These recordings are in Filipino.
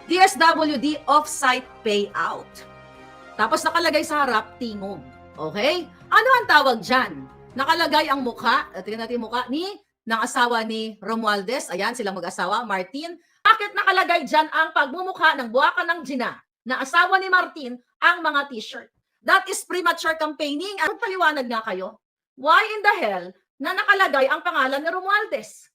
DSWD off-site payout. Tapos nakalagay sa harap, tingog. Okay? Ano ang tawag dyan? Nakalagay ang mukha, tingnan natin yung mukha ng asawa ni Romualdez. Ayan, silang mag-asawa, Martin. Bakit nakalagay dyan ang pagmumukha ng buwaka ng Gina na asawa ni Martin ang mga t-shirt? That is premature campaigning. Ano paliwanag nga kayo? Why in the hell na nakalagay ang pangalan ni Romualdez?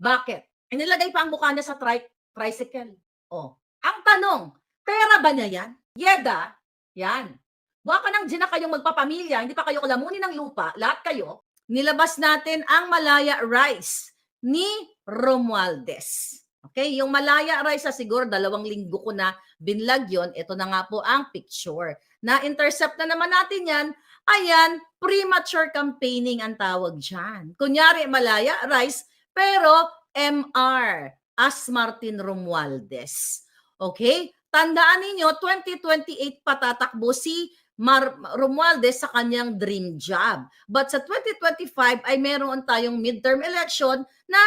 Bakit? Inilagay pa ang mukha niya sa tricycle. Oh, ang tanong, pera ba niya yan? Yeda, yan. Baka nang Gina kayong magpapamilya, hindi pa kayo kalamunin ng lupa, lahat kayo, nilabas natin ang Malaya Rice ni Romualdez. Okay, yung Malaya Rice, siguro 2 linggo ko na binlag yun. Ito na nga po ang picture. Na-intercept na naman natin yan. Ayan, premature campaigning ang tawag dyan. Kunyari, Malaya Rice, pero MR, as Martin Romualdez. Okay? Tandaan ninyo, 2028 patatakbo si Romualdez sa kanyang dream job. But sa 2025 ay meron tayong midterm election na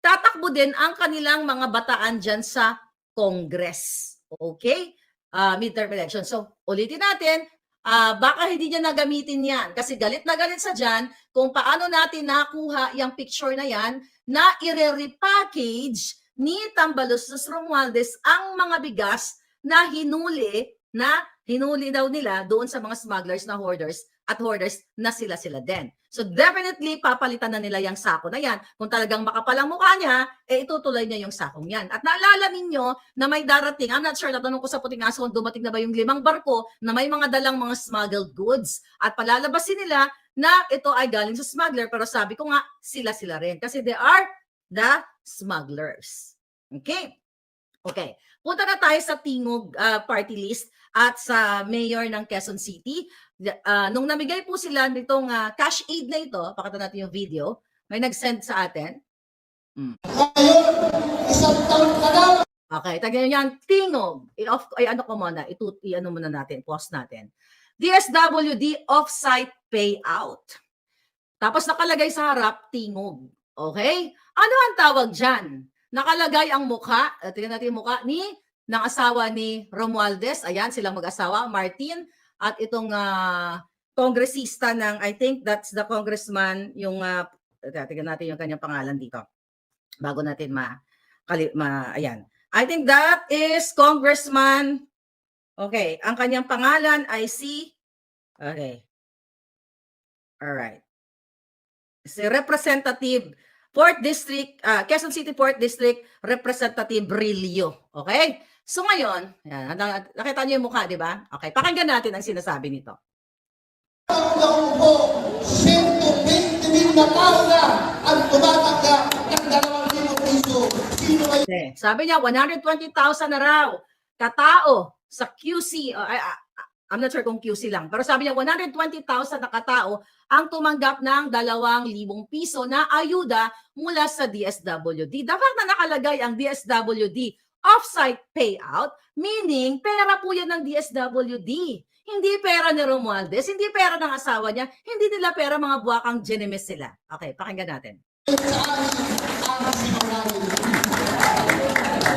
tatakbo din ang kanilang mga bataan dyan sa Congress. Okay? Midterm election. So, ulitin natin, baka hindi niya nagamitin yan kasi galit na galit sa dyan kung paano natin nakuha yung picture na yan na i-repackage ni Tambaloslos Romualdez ang mga bigas na hinuli daw nila doon sa mga smugglers na hoarders na sila din. So definitely papalitan na nila yung sako na yan. Kung talagang makapalang mukha niya, itutuloy niya yung sakong yan. At naalala ninyo na may darating, I'm not sure, natanong ko sa Puting Aso kung dumating na ba yung 5 barko na may mga dalang mga smuggled goods. At palalabasin nila na ito ay galing sa smuggler, pero sabi ko nga, sila rin. Kasi they are the smugglers. Okay? Okay. Punta na tayo sa Tingog party list at sa mayor ng Quezon City. Nung namigay po sila nitong cash aid na ito, pakita natin yung video, may nag-send sa atin. Ngayon, 1 taon ka na. Okay, tagyan nyo yan, Tingog. I-ano muna natin, pause natin. DSWD off-site payout. Tapos nakalagay sa harap, tingog. Okay? Ano ang tawag dyan? Nakalagay ang mukha, tingnan natin yung mukha ng asawa ni Romualdez. Ayan, silang mag-asawa, Martin. At itong kongresista ng, I think that's the congressman, yung, tingnan natin yung kanyang pangalan dito. Bago natin ayan. I think that is Congressman. Okay, ang kanyang pangalan ay okay. Alright. Si Representative 4th District, Quezon City 4th District, Representative Brillo. Okay? So ngayon, yan, nakita niyo yung mukha, di ba? Okay, pakinggan natin ang sinasabi nito. Ang po, 120,000 na tao na ang tumatanggap ng 2,000 piso. Sino kayo? Okay. Sabi niya, 120,000 na raw katao sa QC, I'm not sure kung QC lang, pero sabi niya 120,000 na katao ang tumanggap ng 2,000 piso na ayuda mula sa DSWD. The fact na nakalagay ang DSWD off-site payout, meaning pera po yan ng DSWD. Hindi pera ni Romualdez, hindi pera ng asawa niya, hindi nila pera mga buwakang Genemes sila. Okay, pakinggan natin.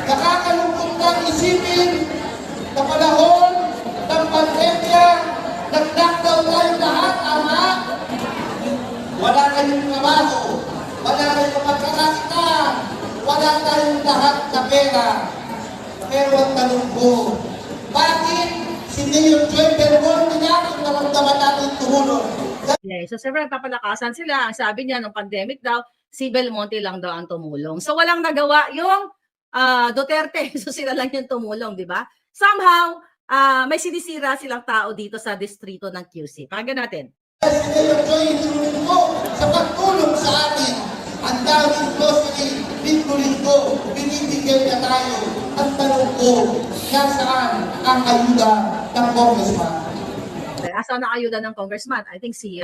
Nakakalungkot ng isipin na panahon ng pandemya, nag-lockdown tayo lahat, ama. Wala kayong trabaho, wala kayong pagkakakita, wala tayong lahat na pera. Pero ang tanong ko, bakit si Mayor Joy Belmonte na ang naramdaman natin tumulong? Okay, so siyempre papalakasan sila. Ang sabi niya, nung pandemic daw, si Belmonte lang daw ang tumulong. So walang nagawa yung Duterte. So sila lang yung tumulong, di ba? Somehow, may sinisira silang tao dito sa distrito ng QC. Pakinggan natin. Si Mayor Joy, tinulong ko sa pagtulong sa atin. Ang daming grocery, linggo-linggo, binibigay na tayo. Ang tanong ko, nasaan ang ayuda ng congressman? Asaan ang ayuda ng congressman? I think si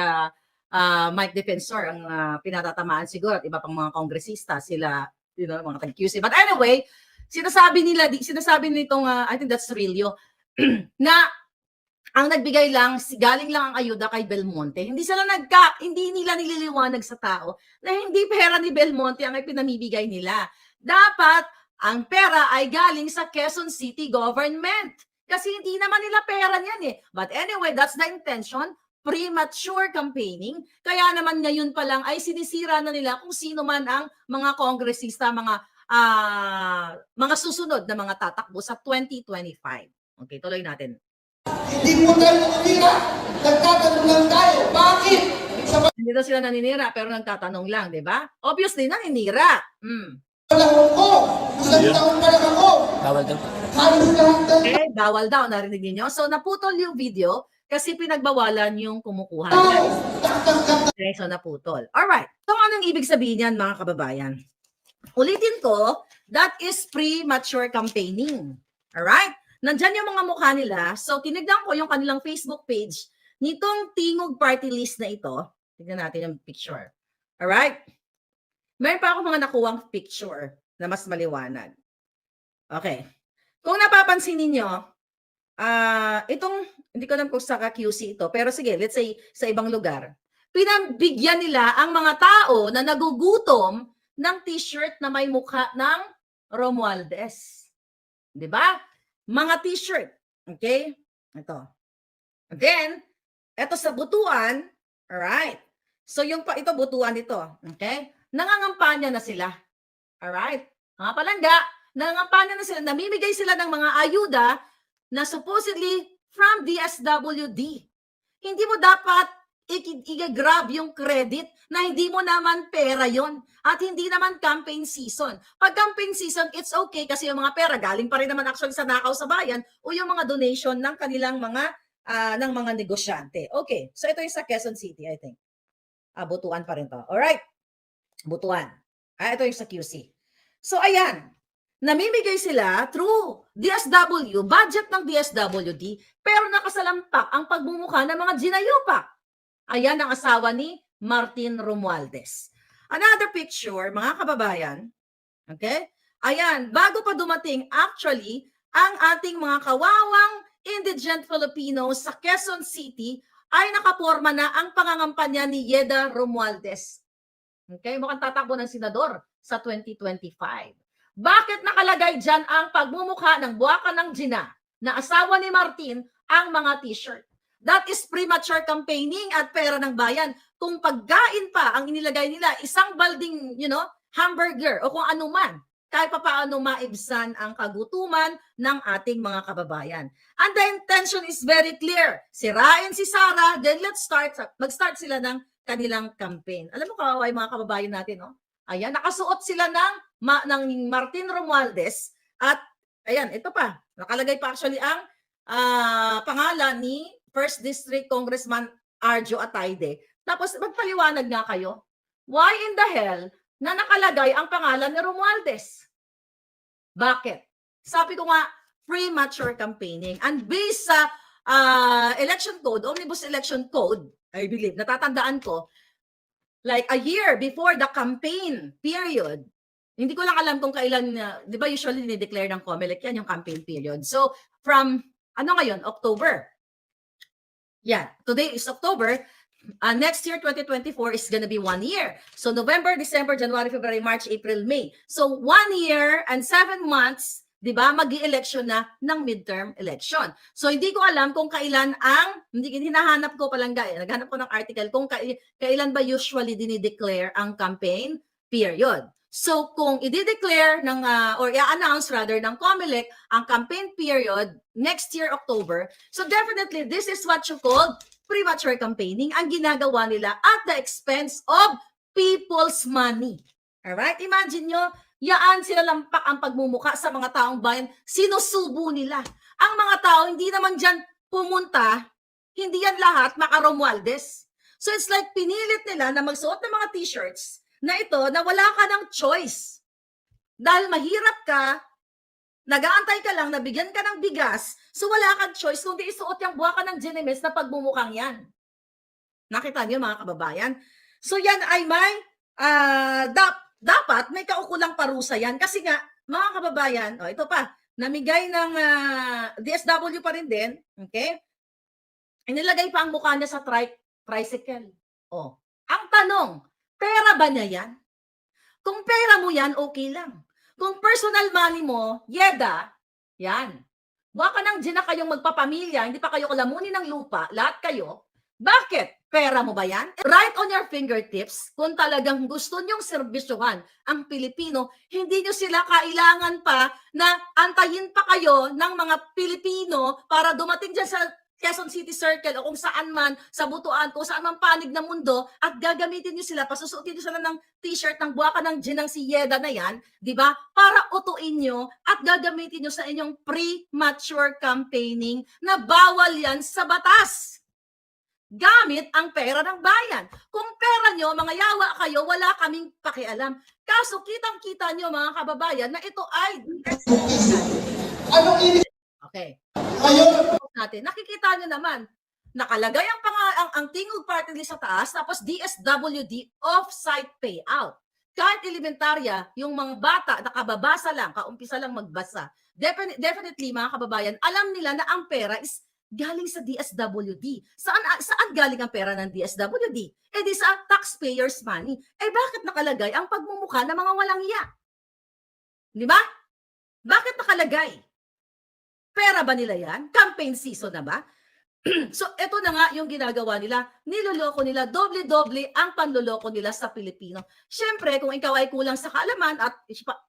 Mike Defensor ang pinatatamaan siguro at iba pang mga kongresista, sila, mga tag-QC. But anyway, sinasabi nitong, I think that's Rillo, na ang nagbigay lang, galing lang ang ayuda kay Belmonte. Hindi nila nililiwanag sa tao na hindi pera ni Belmonte ang ipinamibigay nila. Dapat ang pera ay galing sa Quezon City government. Kasi hindi naman nila pera niyan eh. But anyway, that's the intention. Premature campaigning. Kaya naman ngayon pa lang ay sinisira na nila kung sino man ang mga kongresista, mga susunod na mga tatakbo sa 2025. Okay, tuloy natin. Hindi po tayo naninira. Nagtatanong lang tayo. Bakit? Sa Hindi daw sila naninira pero nagtatanong lang, di ba? Obviously, naninira. panahon ko, isang taon pa lang ako. Bawal daw. Halos lahat ng Okay, bawal daw, narinig niyo. So, naputol yung video kasi pinagbawalan yung kumukuha. tao. Tak. Okay, so naputol. Alright. So, anong ibig sabihin yan, mga kababayan? Ulitin ko, that is premature campaigning. Alright? Nandyan yung mga mukha nila. So, tinignan ko yung kanilang Facebook page nitong Tingog Party List na ito. Tignan natin yung picture. Alright? Meron pa ako mga nakuwang picture na mas maliwanag. Okay. Kung napapansin ninyo, hindi ko alam kung sa QC ito, pero sige, let's say sa ibang lugar, pinabigyan nila ang mga tao na nagugutom ng t-shirt na may mukha ng Romualdez. Di ba? Mga t-shirt. Okay? Ito. And then, ito sa butuan, alright. So, ito butuan ito. Okay? Nangangampanya na sila. Alright? Mga palangga, nangangampanya na sila, namimigay sila ng mga ayuda na supposedly from DSWD. Hindi mo dapat i-grab yung credit na hindi mo naman pera yon at hindi naman campaign season. Pag campaign season, it's okay kasi yung mga pera galing pa rin naman actually sa nakaw sa bayan o yung mga donation ng kanilang ng mga negosyante. Okay, so ito yung sa Quezon City, I think. Butuan pa rin to. Alright, butuan. Ito yung sa QC. So ayan, namimigay sila through DSWD, budget ng DSWD, pero nakasalampak ang pagmumukha ng mga ginayupak. Ayan ang asawa ni Martin Romualdez. Another picture, mga kababayan. Okay? Ayan, bago pa dumating actually ang ating mga kawawang indigent Filipinos sa Quezon City ay nakaporma na ang pangangampanya ni Yeda Romualdez. Okay? Mukhang tatakbo ng senador sa 2025. Bakit nakalagay dyan ang pagmumukha ng buwaka ng Gina na asawa ni Martin ang mga t-shirt? That is premature campaigning at pera ng bayan. Kung pagkain pa ang inilagay nila, isang balding, hamburger o kung ano man, kahit pa paano maibsan ang kagutuman ng ating mga kababayan. And the intention is very clear. Sirain si Sara, then mag-start sila ng kanilang campaign. Alam mo kawawa yung mga kababayan natin, no? Ayan, nakasuot sila ng Martin Romualdez at ayan, ito pa. Nakalagay pa actually ang pangalan ni First District Congressman Arjo Atayde. Tapos magpaliwanag nga kayo. Why in the hell na nakalagay ang pangalan ni Romualdez? Bakit? Sabi ko nga, premature campaigning. And based sa election code, Omnibus Election Code, I believe, natatandaan ko, like a year before the campaign period, hindi ko lang alam kung kailan, di ba usually ni-declare ng COMELEC yan yung campaign period. So, from, ngayon, October. Yeah, today is October. Next year, 2024, is gonna be 1 year. So, November, December, January, February, March, April, May. So, 1 year and 7 months, di ba, mag-i-election na ng midterm election. So, hindi ko alam kung kailan hinahanap ko palang naghanap ko ng article kung kailan ba usually dinideclare ang campaign period. So, kung i-declare or i-announce rather ng COMELEC ang campaign period next year, October, so definitely this is what you call premature campaigning, ang ginagawa nila at the expense of people's money. Alright? Imagine nyo, yaan sila lampak ang pagmumuka sa mga taong bayan, sinusubo nila. Ang mga tao, hindi naman dyan pumunta, hindi yan lahat maka-Romualdez. So it's like pinilit nila na magsuot ng mga t-shirts na ito na wala ka ng choice. Dahil mahirap ka, nag-aantay ka lang, nabigyan ka ng bigas, so wala kang choice kundi isuot yung buwaka ng Ginemes na pagmumukhang yan. Nakita niyo mga kababayan? So yan ay may, dapat may kaukulang parusa yan. Kasi nga, mga kababayan, ito pa, namigay ng DSW pa rin din, okay? Inilagay pa ang mukha niya sa tricycle. Ang tanong, pera ba niya yan? Kung pera mo yan, okay lang. Kung personal money mo, Yeda, yan. Baka nang dyan na kayong magpapamilya, hindi pa kayo kalamunin ng lupa, lahat kayo. Bakit? Pera mo ba yan? Right on your fingertips, kung talagang gusto nyong serbisyuhan ang Pilipino, hindi nyo sila kailangan pa na antayin pa kayo ng mga Pilipino para dumating dyan sa Quezon City Circle o kung saan man, sa Butuan, kung saan man panig ng mundo, at gagamitin nyo sila, pasusuotin nyo sila ng t-shirt ng buwaka ng ginang si Yeda na yan, di ba? Para utuin nyo at gagamitin nyo sa inyong premature campaigning na bawal yan sa batas. Gamit ang pera ng bayan. Kung pera nyo, mga yawa kayo, wala kaming pakialam. Kaso kitang-kita nyo mga kababayan na ito ay... Anong ibig Okay. ngayon? Natin. Nakikita nyo naman, nakalagay ang Tingog Party List sa taas, tapos DSWD off-site payout. Kahit elementarya, yung mga bata nakababasa lang, kaumpisa lang magbasa, definitely mga kababayan, alam nila na ang pera is galing sa DSWD. Saan galing ang pera ng DSWD? Eh di sa taxpayers' money. Eh bakit nakalagay ang pagmumukha ng mga walang iya? Di ba? Bakit nakalagay? Pera ba nila yan? Campaign season na ba? So, ito na nga yung ginagawa nila. Niloloko nila, doble-doble ang panloloko nila sa Pilipino. Siyempre, kung ikaw ay kulang sa kaalaman at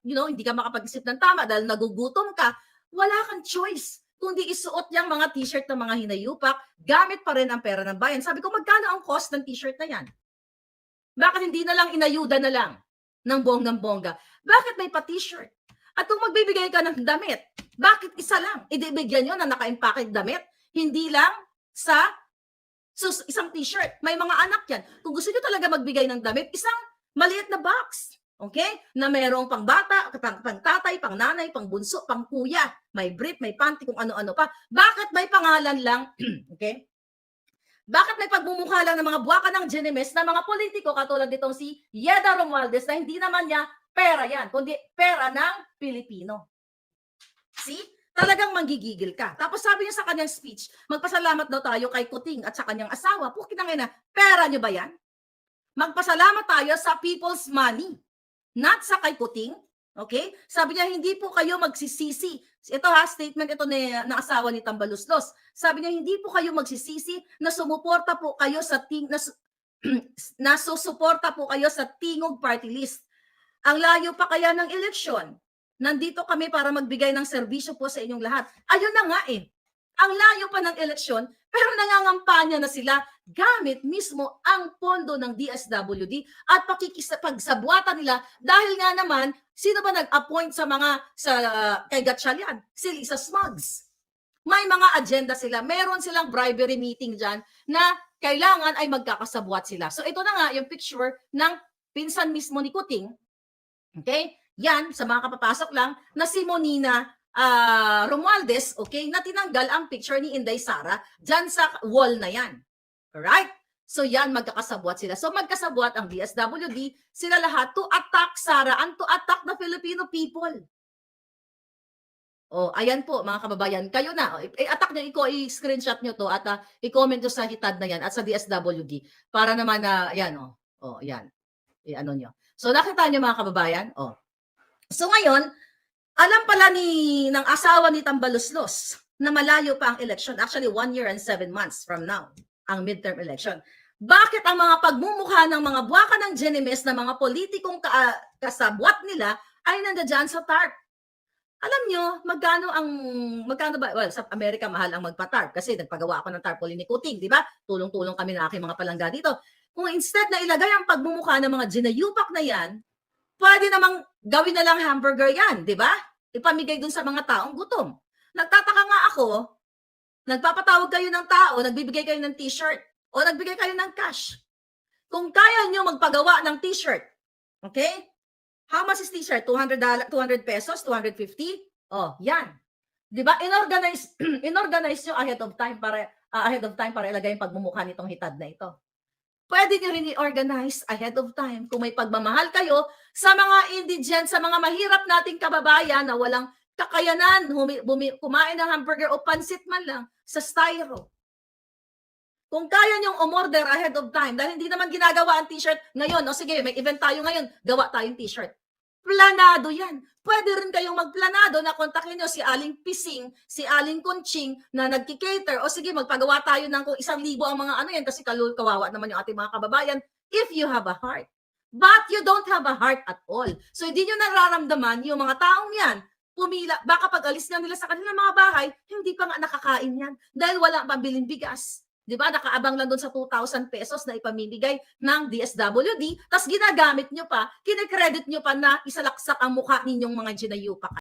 hindi ka makapag-isip ng tama dahil nagugutom ka, wala kang choice kundi isuot yung mga t-shirt ng mga hinayupak, gamit pa rin ang pera ng bayan. Sabi ko, magkano ang cost ng t-shirt na yan? Bakit hindi na lang inayuda na lang ng bonggang-bongga? Bakit may pa-t-shirt? At kung magbibigay ka ng damit, bakit isa lang? Ibibigyan nyo na naka-impake damit? Hindi lang sa isang t-shirt. May mga anak yan. Kung gusto nyo talaga magbigay ng damit, isang maliit na box. Okay? Na merong pang bata, pang tatay, pang nanay, pang bunso, pang kuya. May brief, may panty, kung ano-ano pa. Bakit may pangalan lang? Okay? Bakit may pagmumukha lang ng mga buwaka ng Genemes na mga politiko katulad nitong si Yeda Romualdez na hindi naman niya pera yan, kundi pera ng Pilipino. See? Talagang manggigigil ka. Tapos sabi niya sa kanyang speech, magpasalamat daw tayo kay Kuting at sa kanyang asawa. Pukinangin na, pera niyo ba yan? Magpasalamat tayo sa people's money, not sa kay Kuting. Okay? Sabi niya, hindi po kayo magsisisi. Ito statement ito ng asawa ni Tambaluslos. Sabi niya, hindi po kayo magsisisi na sumuporta po kayo sa na susuporta po kayo sa Tingog Party List. Ang layo pa kaya ng eleksyon. Nandito kami para magbigay ng serbisyo po sa inyong lahat. Ayun na nga eh. Ang layo pa ng eleksyon, pero nangangampanya na sila gamit mismo ang pondo ng DSWD at pagsabwatan nila dahil nga naman, sino ba nag-appoint kay Gatchalian? Si Lisa Smugs. May mga agenda sila. Meron silang bribery meeting dyan na kailangan ay magkakasabwat sila. So ito na nga yung picture ng pinsan mismo ni Kuting. Okay? Yan, sa mga kapapasok lang, na si Monina Romualdez, okay, na tinanggal ang picture ni Inday Sara dyan sa wall na yan. Alright? So yan, magkakasabwat sila. So magkasabwat ang DSWD, sila lahat to attack Sara and to attack the Filipino people. Oh, ayan po mga kababayan, kayo na. I-attack nyo, i-screenshot nyo to at i-comment nyo sa hitad na yan at sa DSWD para naman na, yan o. Oh, yan. I-ano nyo. So nakita nyo mga kababayan? Oh. So ngayon, alam pala ng asawa ni Tambaluslos na malayo pa ang election. Actually, 1 year and 7 months from now, ang midterm election. Bakit ang mga pagmumukha ng mga buwaka ng Genemes na mga politikong kasabwat nila ay nandiyan sa TARP? Alam nyo, magkano ba? Well, sa Amerika, mahal ang magpa-TARP kasi nagpagawa ako ng tarpaulin ni Kuting, di ba? Tulong-tulong kami na aking mga palangga dito. Kung instead na ilagay ang pagmumukha ng mga ginayupak na yan, pwede namang gawin na lang hamburger yan, di ba? Ipamigay dun sa mga taong gutom. Nagtataka nga ako, nagpapatawag kayo ng tao, nagbibigay kayo ng t-shirt, o nagbigay kayo ng cash. Kung kaya nyo magpagawa ng t-shirt, okay? How much is t-shirt? $200 pesos, 250? Oh, yan. 'Di ba? Inorganize nyo ahead of time para ilagay yung pagmumukha nitong hitad na ito. Pwede nyo rin i-organize ahead of time kung may pagmamahal kayo sa mga indigent, sa mga mahirap nating kababayan na walang kakayanan kumain ng hamburger o pansit man lang sa styro. Kung kaya nyong umorder ahead of time, dahil hindi naman ginagawa ang t-shirt ngayon, o sige, may event tayo ngayon, gawa tayong t-shirt. Planado yan. Pwede rin kayong magplanado na kontakin nyo si Aling Pising, si Aling Kunching na nagki-cater. O sige, magpagawa tayo ng kung 1,000 ang mga ano yan kasi kawawa naman yung ating mga kababayan if you have a heart. But you don't have a heart at all. So hindi nyo nararamdaman yung mga taong yan pumila, baka pag alis nga nila sa kanilang mga bahay, hindi pa nga nakakain yan dahil wala pambiling bigas. Di ba? Nakaabang lang doon sa 2,000 pesos na ipamimigay ng DSWD, tapos ginagamit nyo pa, kinikredit nyo pa na isalaksak ang mukha ninyong mga ginayupak.